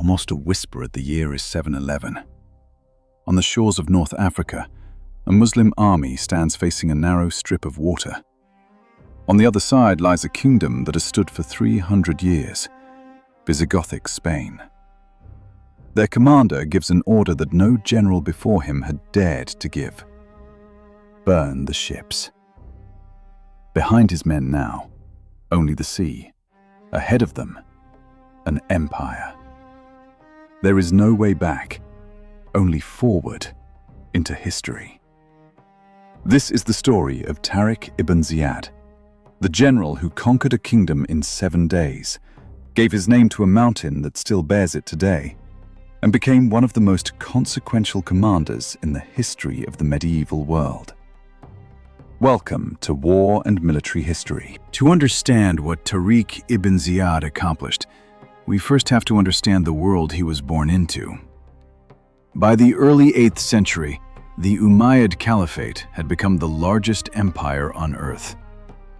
almost a whisper at the year is 711. On the shores of North Africa, a Muslim army stands facing a narrow strip of water. On the other side lies a kingdom that has stood for 300 years, Visigothic Spain. Their commander gives an order that no general before him had dared to give. Burn the ships. Behind his men now, only the sea. Ahead of them, an empire. There is no way back, only forward into history. This is the story of Tariq ibn Ziyad, the general who conquered a kingdom in 7 days, gave his name to a mountain that still bears it today, and became one of the most consequential commanders in the history of the medieval world. Welcome to War and Military History. To understand what Tariq ibn Ziyad accomplished, we first have to understand the world he was born into. By the early 8th century, the Umayyad Caliphate had become the largest empire on earth.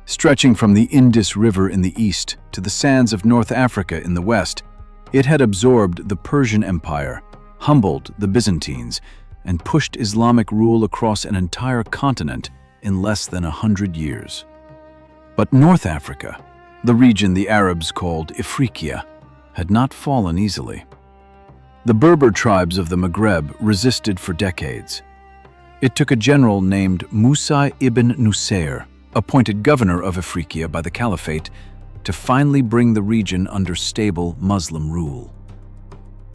Stretching from the Indus River in the east to the sands of North Africa in the west, it had absorbed the Persian Empire, humbled the Byzantines, and pushed Islamic rule across an entire continent in less than 100 years. But North Africa, the region the Arabs called Ifriqiya, had not fallen easily. The Berber tribes of the Maghreb resisted for decades. It took a general named Musa ibn Nusayr, appointed governor of Ifriqiya by the Caliphate, to finally bring the region under stable Muslim rule.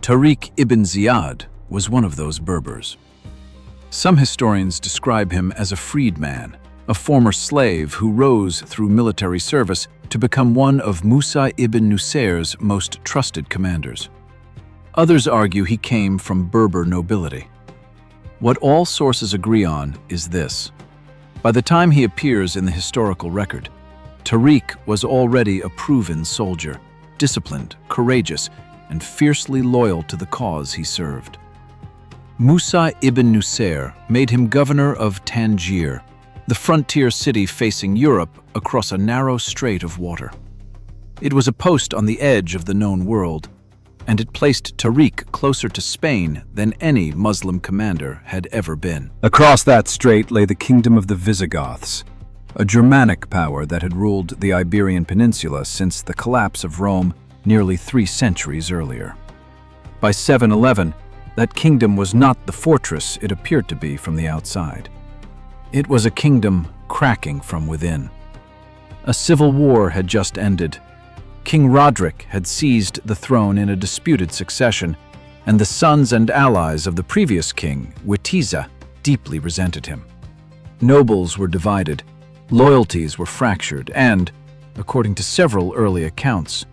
Tariq ibn Ziyad was one of those Berbers. Some historians describe him as a freedman, a former slave who rose through military service to become one of Musa ibn Nusayr's most trusted commanders. Others argue he came from Berber nobility. What all sources agree on is this: by the time he appears in the historical record, Tariq was already a proven soldier, disciplined, courageous, and fiercely loyal to the cause he served. Musa ibn Nusayr made him governor of Tangier, the frontier city facing Europe across a narrow strait of water. It was a post on the edge of the known world, and it placed Tariq closer to Spain than any Muslim commander had ever been. Across that strait lay the kingdom of the Visigoths, a Germanic power that had ruled the Iberian Peninsula since the collapse of Rome nearly 3 centuries earlier. By 711, that kingdom was not the fortress it appeared to be from the outside. It was a kingdom cracking from within. A civil war had just ended. King Roderick had seized the throne in a disputed succession, and the sons and allies of the previous king, Witiza, deeply resented him. Nobles were divided, loyalties were fractured, and, according to several early accounts,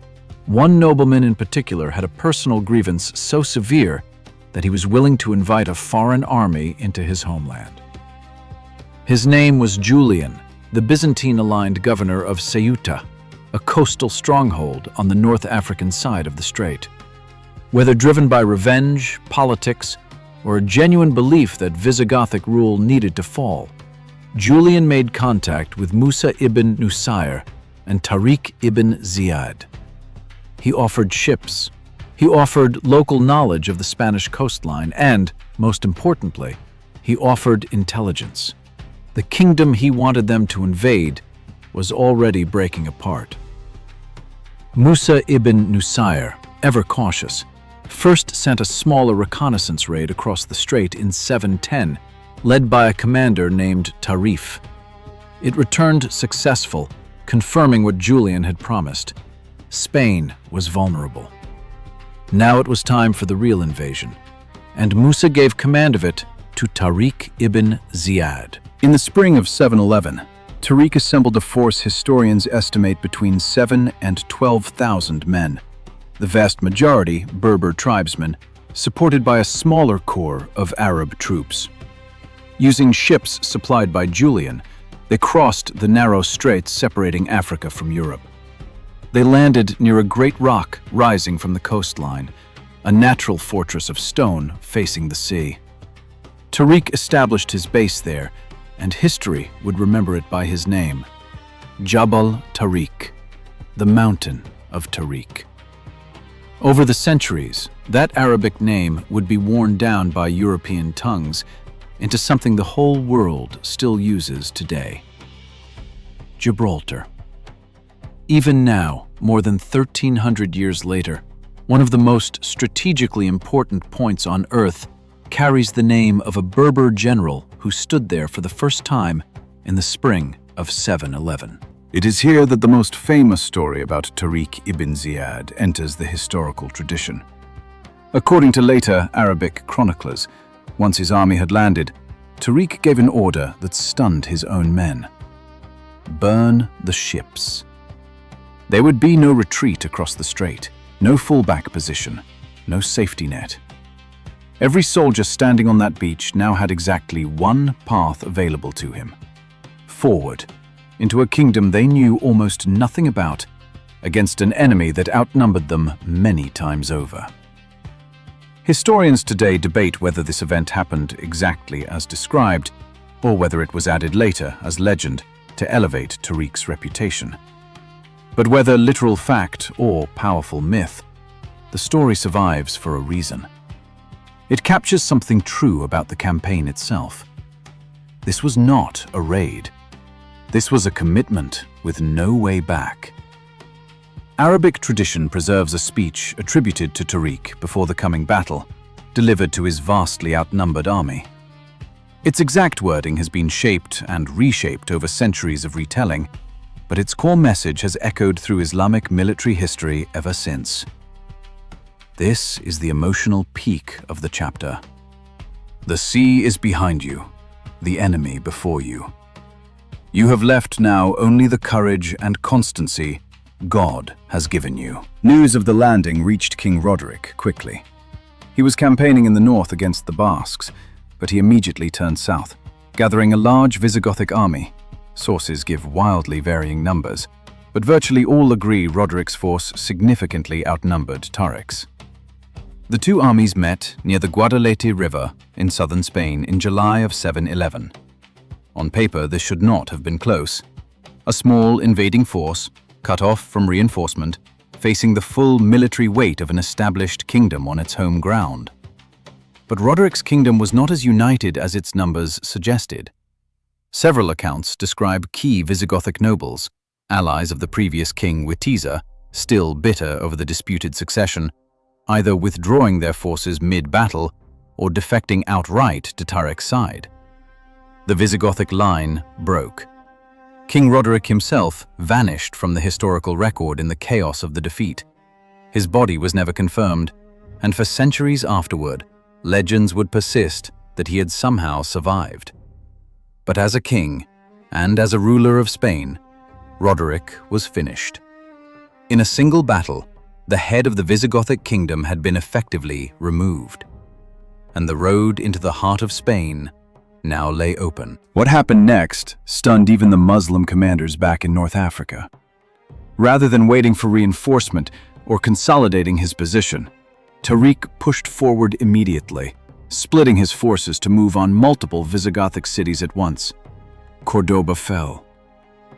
one nobleman in particular had a personal grievance so severe that he was willing to invite a foreign army into his homeland. His name was Julian, the Byzantine-aligned governor of Ceuta, a coastal stronghold on the North African side of the strait. Whether driven by revenge, politics, or a genuine belief that Visigothic rule needed to fall, Julian made contact with Musa ibn Nusayr and Tariq ibn Ziyad. He offered ships. He offered local knowledge of the Spanish coastline and, most importantly, he offered intelligence. The kingdom he wanted them to invade was already breaking apart. Musa ibn Nusayr, ever cautious, first sent a smaller reconnaissance raid across the strait in 710, led by a commander named Tarif. It returned successful, confirming what Julian had promised. Spain was vulnerable. Now it was time for the real invasion, and Musa gave command of it to Tariq ibn Ziyad. In the spring of 711, Tariq assembled a force historians estimate between 7,000 and 12,000 men, the vast majority Berber tribesmen, supported by a smaller corps of Arab troops. Using ships supplied by Julian, they crossed the narrow straits separating Africa from Europe. They landed near a great rock rising from the coastline, a natural fortress of stone facing the sea. Tariq established his base there, and history would remember it by his name, Jabal Tariq, the Mountain of Tariq. Over the centuries, that Arabic name would be worn down by European tongues into something the whole world still uses today. Gibraltar. Even now, more than 1,300 years later, one of the most strategically important points on Earth carries the name of a Berber general who stood there for the first time in the spring of 711. It is here that the most famous story about Tariq ibn Ziyad enters the historical tradition. According to later Arabic chroniclers, once his army had landed, Tariq gave an order that stunned his own men. Burn the ships. There would be no retreat across the strait, no fallback position, no safety net. Every soldier standing on that beach now had exactly one path available to him: forward, into a kingdom they knew almost nothing about, against an enemy that outnumbered them many times over. Historians today debate whether this event happened exactly as described, or whether it was added later as legend to elevate Tariq's reputation. But whether literal fact or powerful myth, the story survives for a reason. It captures something true about the campaign itself. This was not a raid. This was a commitment with no way back. Arabic tradition preserves a speech attributed to Tariq before the coming battle, delivered to his vastly outnumbered army. Its exact wording has been shaped and reshaped over centuries of retelling, but its core message has echoed through Islamic military history ever since. This is the emotional peak of the chapter. The sea is behind you, the enemy before you. You have left now only the courage and constancy God has given you. News of the landing reached King Roderick quickly. He was campaigning in the north against the Basques, but he immediately turned south, gathering a large Visigothic army. Sources give wildly varying numbers, but virtually all agree Roderick's force significantly outnumbered Tariq's. The two armies met near the Guadalete River in southern Spain in July of 711. On paper, this should not have been close. A small invading force, cut off from reinforcement, facing the full military weight of an established kingdom on its home ground. But Roderick's kingdom was not as united as its numbers suggested. Several accounts describe key Visigothic nobles, allies of the previous king Witiza, still bitter over the disputed succession, either withdrawing their forces mid-battle or defecting outright to Tariq's side. The Visigothic line broke. King Roderick himself vanished from the historical record in the chaos of the defeat. His body was never confirmed, and for centuries afterward, legends would persist that he had somehow survived. But as a king, and as a ruler of Spain, Roderick was finished. In a single battle, the head of the Visigothic kingdom had been effectively removed, and the road into the heart of Spain now lay open. What happened next stunned even the Muslim commanders back in North Africa. Rather than waiting for reinforcement or consolidating his position, Tariq pushed forward immediately, splitting his forces to move on multiple Visigothic cities at once. Cordoba fell.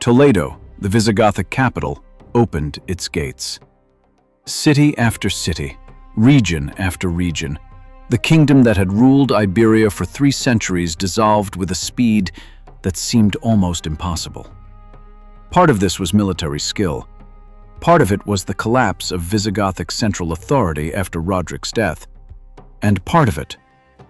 Toledo, the Visigothic capital, opened its gates. City after city, region after region, the kingdom that had ruled Iberia for 3 centuries dissolved with a speed that seemed almost impossible. Part of this was military skill. Part of it was the collapse of Visigothic central authority after Roderick's death. And part of it,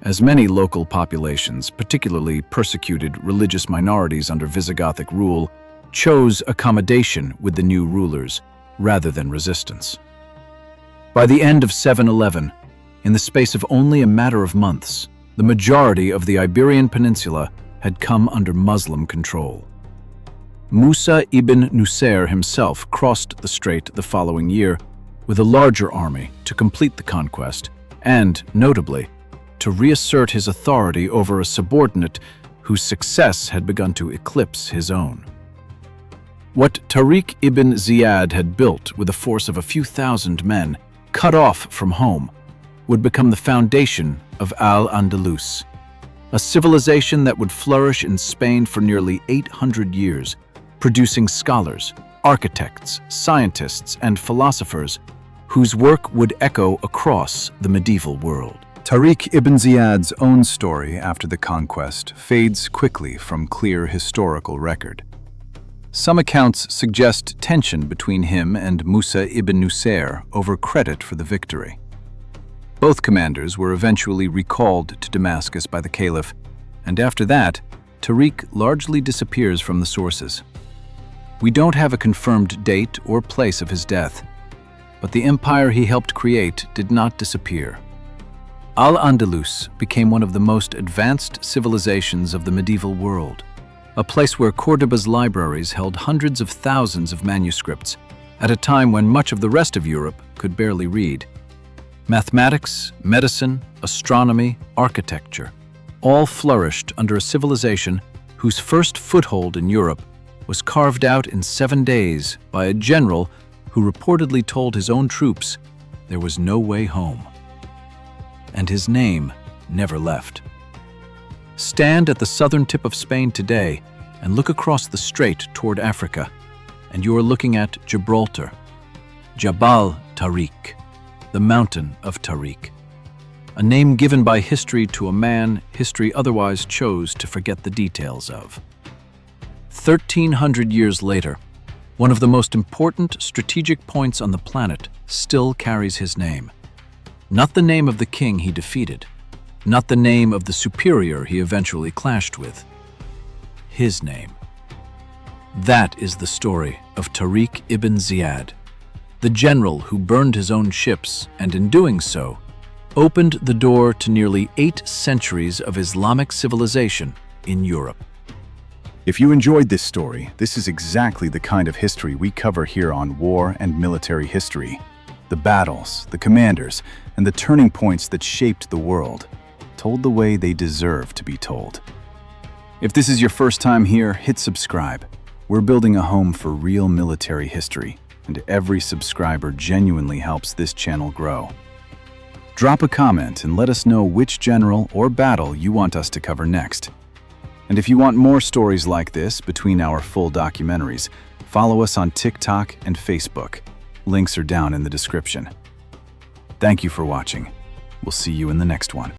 as many local populations, particularly persecuted religious minorities under Visigothic rule, chose accommodation with the new rulers rather than resistance. By the end of 711, in the space of only a matter of months, the majority of the Iberian Peninsula had come under Muslim control. Musa ibn Nusayr himself crossed the strait the following year with a larger army to complete the conquest and, notably, to reassert his authority over a subordinate whose success had begun to eclipse his own. What Tariq ibn Ziyad had built with a force of a few thousand men, cut off from home, would become the foundation of Al-Andalus, a civilization that would flourish in Spain for nearly 800 years, producing scholars, architects, scientists, and philosophers whose work would echo across the medieval world. Tariq ibn Ziyad's own story after the conquest fades quickly from clear historical record. Some accounts suggest tension between him and Musa ibn Nusair over credit for the victory. Both commanders were eventually recalled to Damascus by the Caliph, and after that, Tariq largely disappears from the sources. We don't have a confirmed date or place of his death, but the empire he helped create did not disappear. Al-Andalus became one of the most advanced civilizations of the medieval world, a place where Cordoba's libraries held hundreds of thousands of manuscripts at a time when much of the rest of Europe could barely read. Mathematics, medicine, astronomy, architecture, all flourished under a civilization whose first foothold in Europe was carved out in 7 days by a general who reportedly told his own troops there was no way home. And his name never left. Stand at the southern tip of Spain today and look across the strait toward Africa, and you are looking at Gibraltar, Jabal Tariq, the mountain of Tariq, a name given by history to a man history otherwise chose to forget the details of. 1,300 years later, one of the most important strategic points on the planet still carries his name. Not the name of the king he defeated, not the name of the superior he eventually clashed with. His name. That is the story of Tariq ibn Ziyad, the general who burned his own ships and in doing so, opened the door to nearly 8 centuries of Islamic civilization in Europe. If you enjoyed this story, this is exactly the kind of history we cover here on War and Military History. The battles, the commanders, and the turning points that shaped the world, told the way they deserve to be told. If this is your first time here, hit subscribe. We're building a home for real military history, and every subscriber genuinely helps this channel grow. Drop a comment and let us know which general or battle you want us to cover next. And if you want more stories like this between our full documentaries, follow us on TikTok and Facebook. Links are down in the description. Thank you for watching. We'll see you in the next one.